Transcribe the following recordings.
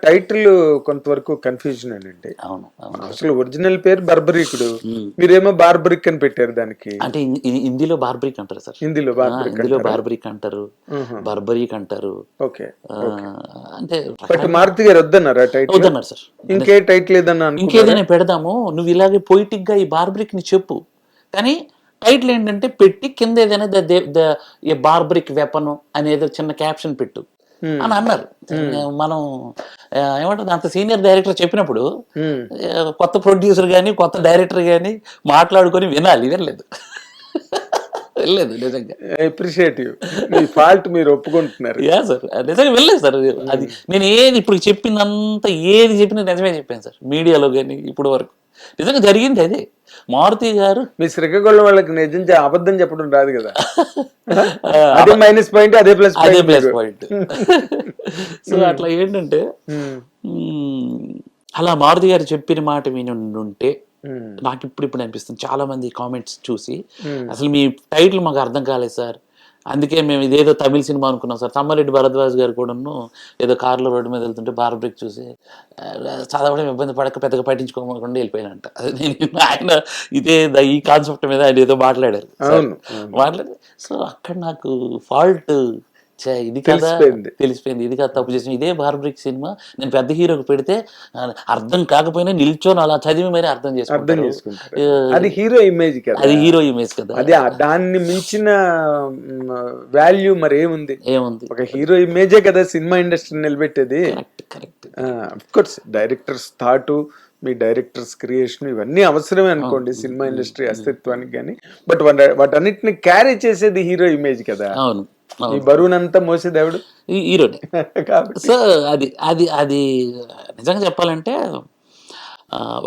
Title కొంతవరకు confusion అండి. అవును అవును. అసలు ఒరిజినల్ పేరు బర్బరీకుడు, మీరేమో బార్బరిక్ అని పెట్టారు దానికి. అంటే హిందీలో బార్బరిక్ అంటారు సార్. హిందీలో బార్బరిక్ హిందీలో అంటారా? బార్బరిక్ అంటారు, ఆహా. బర్బరీక్ అంటారు. ఓకే. అంటే బట్ మారుతి గారు వద్దన్నారా టైటిల్? వద్దన్నారు సార్. ఇంకే టైటిల్ ఏదన్నా ఇంకేదైనా పెడదాము, నువ్వు ఇలాగే పొయిటిక్ గా ఈ బార్బరిక్ ని చెప్పు, కానీ టైటిల్ ఏంటంటే పెట్టి కింద ఏదైనా బార్బరిక్ వెపన్ అనేది చిన్న క్యాప్షన్ పెట్టు అని అన్నారు. మనం ఏమంటుంది, అంత సీనియర్ డైరెక్టర్ చెప్పినప్పుడు కొత్త ప్రొడ్యూసర్ కానీ కొత్త డైరెక్టర్ కానీ మాట్లాడుకొని వినలేదు. వెళ్ళలేదు నిజంగా. అప్రిషియేటివ్, మీ ఫాల్ట్ మీరు ఒప్పుకుంటున్నారు. యా సార్, నిజంగా వెళ్ళలేదు సార్. అది నేను ఏది ఇప్పుడు చెప్పిందంతా ఏది చెప్పినా నిజమే చెప్పాను సార్, మీడియాలో కానీ ఇప్పుడు వరకు నిజంగా జరిగింది అదే. మారుతి గారు మీ శ్రీకాకుళం వాళ్ళకి నిజం అబద్ధం చెప్పడం రాదు కదా. అదే మైనస్ పాయింట్, అదే ప్లస్ పాయింట్. సో అట్లా ఏంటంటే అలా మారుతి గారు చెప్పిన మాట విని ఉంటే నాకు ఇప్పుడు అనిపిస్తుంది, చాలా మంది కామెంట్స్ చూసి అసలు మీ టైటిల్ మాకు అర్థం కాలేదు సార్, అందుకే మేము ఇదేదో తమిళ సినిమా అనుకున్నాం సార్. తమ్మారెడ్డి భరద్వాజ్ గారు కూడాను ఏదో కార్లో రోడ్డు మీద వెళ్తుంటే బార్బ్రిక్ చూసి చదవడం ఇబ్బంది పడక పెద్దగా పట్టించుకోకుండా వెళ్ళిపోయినంట. ఆయన ఇదే ఈ కాన్సెప్ట్ మీద ఆయన ఏదో మాట్లాడారు. సో అక్కడ నాకు ఫాల్ట్ ఇది కదా తెలిసిపోయింది, ఇది కదా తప్పు చేసిన. ఇదే బార్బ్రిక్ సినిమా నేను పెద్ద హీరోకి పెడితే అర్థం కాకపోయినా నిల్చొని అలా చదివి మరి అర్థం చేసుకుంటారు. అది హీరో ఇమేజ్ కదా, అది హీరో ఇమేజ్ కదా. అది దాన్ని మించిన వాల్యూ మరి ఏముంది? ఒక హీరో ఇమేజే కదా సినిమా ఇండస్ట్రీ నిలబెట్టేది. Correct. Of course directors thought, మీ డైరెక్టర్స్ క్రియేషన్ ఇవన్నీ అవసరమే అనుకోండి సినిమా ఇండస్ట్రీ అస్తిత్వానికి, కానీ బట్ వాటన్నిటిని క్యారీ చేసేది హీరో ఇమేజ్ కదా. అవును, ఈ బరువునంతా మోసేది ఎవడు? హీరోనే. సో అది అది అది నిజంగా చెప్పాలంటే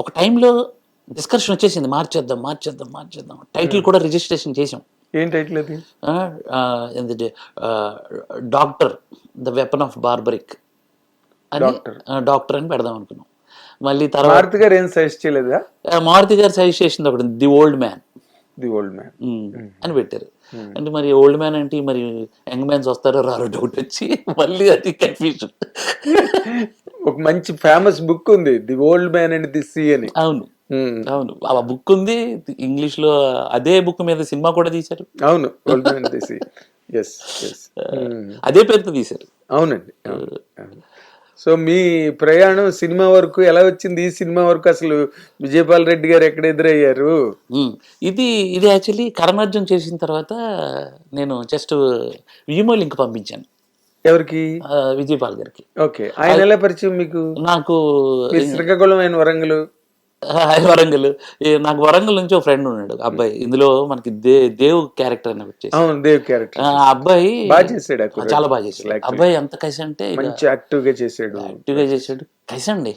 ఒక టైంలో డిస్కషన్ వచ్చేసింది, మార్చేద్దాం. టైటిల్ కూడా రిజిస్ట్రేషన్ చేసాం. ఏం టైటిల్ అది? Doctor the weapon of barbaric అని, డాక్టర్ అని పెడదాం అనుకున్నాం. మళ్ళీ తర్వాత మారుతి గారు ఏం సజెస్ట్ చేయలేదా? మారుతి గారు సజెస్ట్ చేసింది ఒకటి, ది ఓల్డ్ మ్యాన్ అని పెట్టారు. అంటే మరి ఓల్డ్ మ్యాన్ అంటే మరి యంగ్ మ్యాన్స్ వస్తారో రారో డౌట్ వచ్చి మళ్ళీ అది కన్ఫ్యూజన్. ఒక మంచి ఫేమస్ బుక్ ఉంది, the old man and the sea అని. అవును ఆ బుక్ ఉంది ఇంగ్లీష్ లో, అదే బుక్ మీద సినిమా కూడా తీశారు. అవును, ఓల్డ్ మ్యాన్ ది సీ, అదే పేరుతో తీశారు. అవునండి. సో మీ ప్రయాణం సినిమా వరకు ఎలా వచ్చింది? ఈ సినిమా వరకు అసలు విజయపాల్ రెడ్డి గారు ఎక్కడ ఎదురయ్యారు? ఇది యాక్చువల్లీ కరణార్జున్ చేసిన తర్వాత నేను జస్ట్ విమో లింక్ పంపించాను. ఎవరికి? విజయపాల్ గారికి. ఓకే. ఆయన ఎలా పరిచయం మీకు? నాకు శ్రీకాకుళం, ఆయన వరంగల్. నాకు వరంగల్ నుంచి ఒక ఫ్రెండ్ ఉన్నాడు అబ్బాయి, ఇందులో మనకి దేవ్ క్యారెక్టర్ అని వచ్చేసి. దేవ్ క్యారెక్టర్. ఆ అబ్బాయి బాగా చేసాడు, చాలా బాగా చేసాడు. అబ్బాయి ఎంత కసి అంటే మంచి యాక్టివ్ గా చేసాడు. కసి అండి.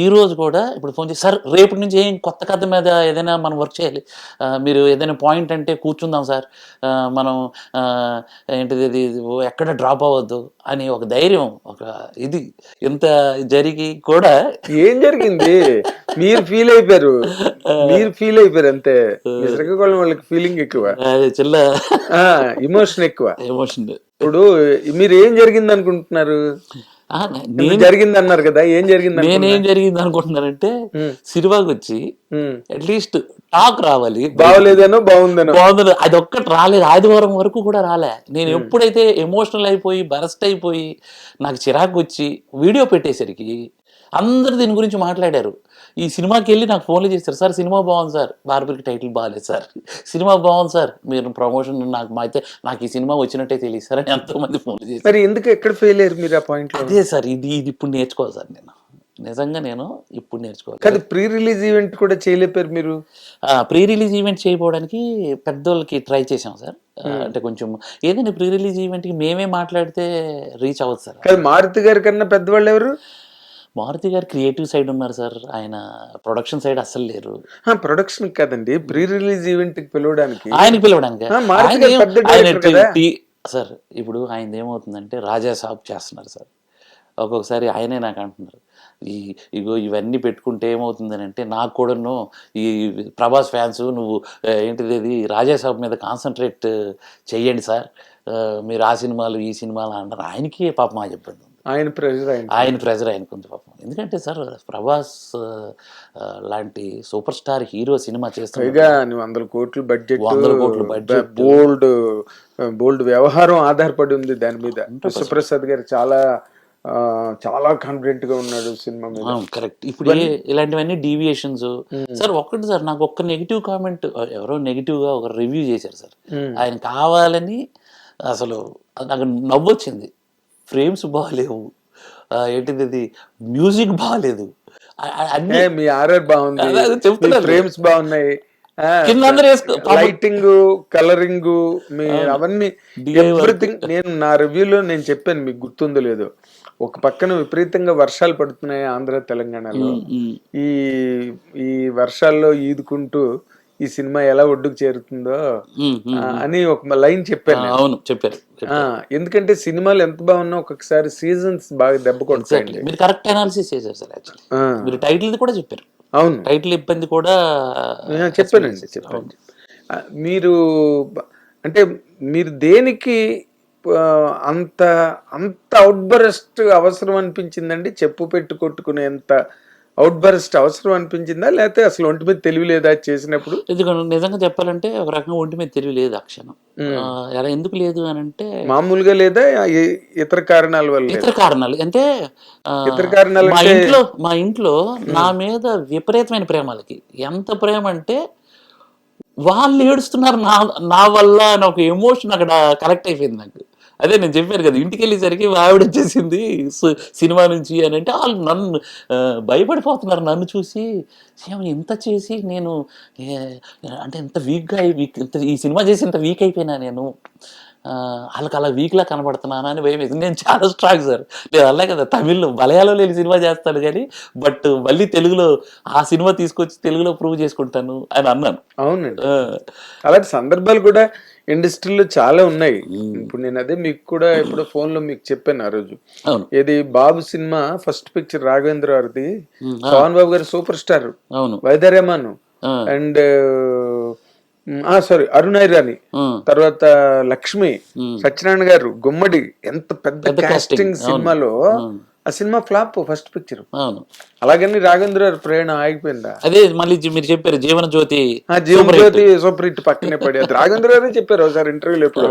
ఈ రోజు కూడా ఇప్పుడు ఫోన్ చేసి, సార్ రేపటి నుంచి ఏం కొత్త కథ మీద ఏదైనా మనం వర్క్ చేయాలి, మీరు ఏదైనా పాయింట్ అంటే కూర్చుందాం సార్, మనం ఏంటిది ఎక్కడ డ్రాప్ అవ్వద్దు అని ఒక ధైర్యం, ఒక ఇది ఇంత జరిగి కూడా. ఏం జరిగింది? మీరు ఫీల్ అయిపోయారు అంతే. శ్రీకాకుళం వాళ్ళకి ఫీలింగ్ ఎక్కువ, చిల్ల ఎమోషన్ ఎక్కువ. ఇప్పుడు మీరు ఏం జరిగింది అనుకుంటున్నారు? జరిగింది అన్నారు కదా, ఏం జరిగింది? నేనేం జరిగింది అనుకుంటున్నానంటే, సినిమాకి వచ్చి అట్లీస్ట్ టాక్ రావాలి, బాగోలేదనో బాగుందనో అది ఒక్కటి రాలేదు. ఆదివారం వరకు కూడా రాలే. నేను ఎప్పుడైతే ఎమోషనల్ అయిపోయి బరస్ట్ అయిపోయి నాకు చిరాకు వచ్చి వీడియో పెట్టేసరికి అందరు దీని గురించి మాట్లాడారు. ఈ సినిమాకి వెళ్ళి నాకు ఫోన్లు చేస్తారు, సార్ సినిమా బాగుంది సార్, బార్బరికి టైటిల్ బాగాలేదు సార్, సినిమా బాగుంది సార్, మీరు ప్రమోషన్ నాకు ఈ సినిమా వచ్చినట్టే తెలియదు సార్ అని ఎంతో మంది ఫోన్లు చేస్తారు. మరి ఎందుకు ఎక్కడ ఫెయిల్ అయ్యారు మీరు ఆ పాయింట్? అదే సార్, ఇది ఇప్పుడు నేర్చుకోవాలి సార్, నిజంగా నేను ఇప్పుడు నేర్చుకోవాలి. కదా, ప్రీ రిలీజ్ ఈవెంట్ కూడా చేయలేపారు మీరు. ప్రీ రిలీజ్ ఈవెంట్ చేయకపోవడానికి పెద్దోళ్ళకి ట్రై చేసాం సార్. అంటే కొంచెం ఏదైనా ప్రీ రిలీజ్ ఈవెంట్కి మేమే మాట్లాడితే రీచ్ అవ్వదు సార్. కదా, మారుతి గారి కన్నా పెద్దవాళ్ళు ఎవరు? మారుతి గారు క్రియేటివ్ సైడ్ ఉన్నారు సార్, ఆయన ప్రొడక్షన్ సైడ్ అస్సలు లేరు. ప్రొడక్షన్ కాదండి, ప్రీ రిలీజ్ ఈవెంట్ కి పిలవడానికి. ఆయనకి పిలవడానికి సార్, ఇప్పుడు ఆయన ఏమవుతుందంటే రాజా సాబ్ చేస్తున్నారు సార్. ఒక్కొక్కసారి ఆయనే నాకు అంటున్నారు, ఇవన్నీ పెట్టుకుంటే ఏమవుతుందని అంటే, నాకు కూడాను ఈ ప్రభాస్ ఫ్యాన్స్ నువ్వు ఏంటిది రాజా సాబ్ మీద కాన్సన్ట్రేట్ చెయ్యండి సార్, మీరు ఆ సినిమాలు ఈ సినిమాలు అంటారు. ఆయనకి పాపం ఆ ఇబ్బంది ఉంది. ఆయన ప్రెషర్ ఆయన ఆయన ప్రెజర్ ఆయనకుంది పాపం. ఎందుకంటే సార్ ప్రభాస్ లాంటి సూపర్ స్టార్ హీరో సినిమా చేస్తాడు, పైగా 100 కోట్ల బడ్జెట్, 100 కోట్ల బడ్జెట్, బోల్డ్ వ్యవహారం ఆధారపడి ఉంది దాని మీద. విశ్వప్రసాద్ గారు చాలా కాన్ఫిడెంట్ గా ఉన్నాడు సినిమా మీద. కరెక్ట్. ఇప్పుడు ఇలాంటివన్నీ డీవియేషన్స్ సార్. ఒక్కటి సార్, నాకు ఒక్క నెగిటివ్ కామెంట్ ఎవరో నెగిటివ్ గా ఒక రివ్యూ చేశారు సార్. ఆయన కావాలని అసలు నాకు నవ్వొచ్చింది. ఫ్రేమ్స్ బాగాలేవు, ఏంటిది అది మ్యూజిక్ బాగాలేదు, అన్ని మీ ఆర్ఆర్ బాగుంది, చెప్తున్నారు, ఫ్రేమ్స్ బాగున్నాయి, లైటింగ్, కలరింగ్, మీ అవన్నీ ఎవ్రీథింగ్. నేను నా రివ్యూలో నేను చెప్పాను, మీకు గుర్తుందో లేదో, ఒక పక్కన విపరీతంగా వర్షాలు పడుతున్నాయి ఆంధ్ర తెలంగాణలో. ఈ వర్షాల్లో ఈదుకుంటూ ఈ సినిమా ఎలా ఒడ్డుకు చేరుతుందో అని ఒక లైన్ చెప్పాను. అవును, చెప్పారు. ఎందుకంటే సినిమాలు ఎంత బాగున్నా ఒక్కొక్కసారి సీజన్స్ బాగా దెబ్బ కొడతాయండి. మీరు కరెక్ట్ అనాలిసిస్ చేశారు సార్. యాక్చువల్లీ మీరు టైటిల్ కూడా చెప్పారు. అవును, టైటిల్ ఇబ్బంది కూడా చెప్పాను. మీరు అంటే మీరు దేనికి అంత అవుట్ బరస్ట్ అవసరం అనిపించిందండి? చెప్పు పెట్టు కొట్టుకునేంత అవుట్ బరస్ట్ అవసరం అనిపించిందా, లేకపోతే అసలు ఒంటి మీద తెలివి లేదా చేసినప్పుడు? నిజంగా చెప్పాలంటే ఒక రకంగా ఒంటి మీద తెలివి లేదు ఆ క్షణం. ఎలా ఎందుకు లేదు అని అంటే మామూలుగా లేదా ఇతర కారణాల వల్ల? ఇతర కారణాలు అంటే ఇతర కారణాలు మా ఇంట్లో నా మీద విపరీతమైన ప్రేమలకి. ఎంత ప్రేమ అంటే వాళ్ళు ఏడుస్తున్నారు నా వల్ల అని ఒక ఎమోషన్ అక్కడ కనెక్ట్ అయిపోయింది నాకు. అదే నేను చెప్పాను కదా, ఇంటికి వెళ్ళేసరికి ఆవిడ వచ్చేసింది సినిమా నుంచి అని అంటే వాళ్ళు నన్ను భయపడిపోతున్నారు నన్ను చూసి. ఇంత చేసి నేను అంటే ఇంత వీక్గా ఈ సినిమా చేసి ఇంత వీక్ అయిపోయినా నేను, వాళ్ళకి అలా వీక్లా కనబడుతున్నాను అని భయం వేసింది. నేను చాలా స్ట్రాంగ్ సార్. నేను అలా కదా తమిళ్లో మలయాళంలో వెళ్ళి సినిమా చేస్తాను కానీ బట్ మళ్ళీ తెలుగులో ఆ సినిమా తీసుకొచ్చి తెలుగులో ప్రూవ్ చేసుకుంటాను అని అన్నాను. అవునండి, అలాంటి సందర్భాలు కూడా ఇండస్ట్రీలో చాలా ఉన్నాయి. ఇప్పుడు నేను అదే మీకు కూడా ఇప్పుడు ఫోన్ లో మీకు చెప్పాను ఆ రోజు. ఏది Babu cinema first picture Raghavendra గారిది, పవన్ బాబు గారు సూపర్ స్టార్, వైద్యరేమాను అండ్ సారీ అరుణ్ ఐరాని, తర్వాత లక్ష్మి, సత్యనారాయణ గారు, గుమ్మడి, ఎంత పెద్ద కాస్టింగ్ సినిమాలో ఆ సినిమా ఫ్లాప్ ఫస్ట్ పిక్చర్. అలాగని రాఘవేంద్ర గారు ప్రయాణం ఆగిపోయిందా? అదే మళ్ళీ మీరు చెప్పారు జీవన జ్యోతి సూపర్ హిట్ పక్కనే పడి, అది రాఘవేంద్ర గారే చెప్పారు ఒకసారి ఇంటర్వ్యూలో ఎప్పుడు.